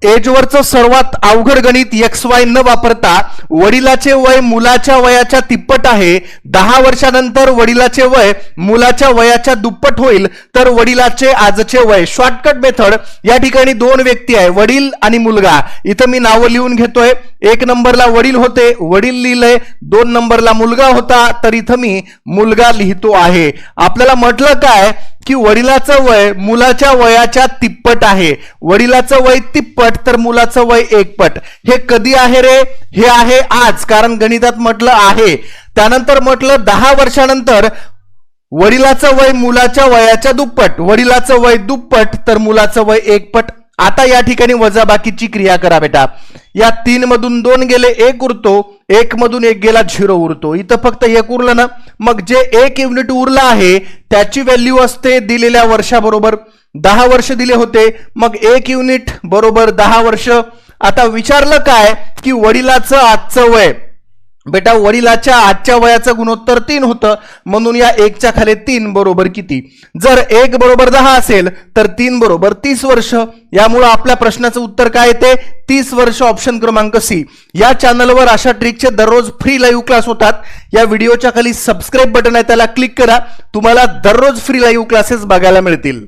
एजवरचं सर्वात अवघड गणित XY न वापरता वडिलाचे वय मुलाच्या वयाच्या तिप्पट आहे, 10 वर्षानंतर वडिलाचे वय मुलाच्या वयाच्या दुप्पट होईल तर वडिलाचे आजचे वय. Shortcut method. या ठिकाणी दोन व्यक्ती आहे, वडील आणि मुलगा. इथं मी नावं लिहून घेतोय. 1 नंबरला वडील होते, वडील लिहिलंय. 2 नंबरला मुलगा होता, तर इथं मी मुलगा लिहितो आहे. आपल्याला म्हटलं काय की वडिलाचं वय मुलाच्या वयाच्या तिप्पट आहे. वडिलाचं वय तिप्पट तर मुलाचं वय 1 पट. हे कधी आहे रे? हे आहे आज, कारण गणितात म्हटलं आहे. त्यानंतर म्हटलं 10 वर्षानंतर वडिलाचं वय मुलाच्या वयाच्या दुप्पट. वडिलाचं वय दुप्पट तर मुलाचं वय 1 पट. आता या ठिकाणी वजाबाकीची क्रिया करा बेटा. या 3 मधून 2 गेले 1 उरतो, 1 मधून 1 गेला 0 उरतो. इथं फक्त 1 उरलं ना, मग जे 1 युनिट उरला आहे त्याची व्हॅल्यू असते दिलेल्या वर्षाबरोबर. 10 वर्ष दिले होते, मग 1 युनिट बरोबर 10 वर्ष. आता विचारलं काय की वडिलाचं आजचं वय. बेटा वडिलाच्या आजच्या वयाचं गुणोत्तर 3 होतं, म्हणून या 1 च्या खाली 3 बरोबर किती? जर 1 बरोबर 10 असेल तर 3 बरोबर 30 वर्ष. यामुळे आपल्या प्रश्नाचं उत्तर काय येते? 30 वर्ष. ऑप्शन क्रमांक सी. या चॅनलवर अशा ट्रिकचे दररोज फ्री लाईव्ह क्लास होतात. या व्हिडिओच्या खाली सबस्क्राईब बटन आहे, त्याला क्लिक करा. तुम्हाला दररोज फ्री लाईव्ह क्लासेस बघायला मिळतील.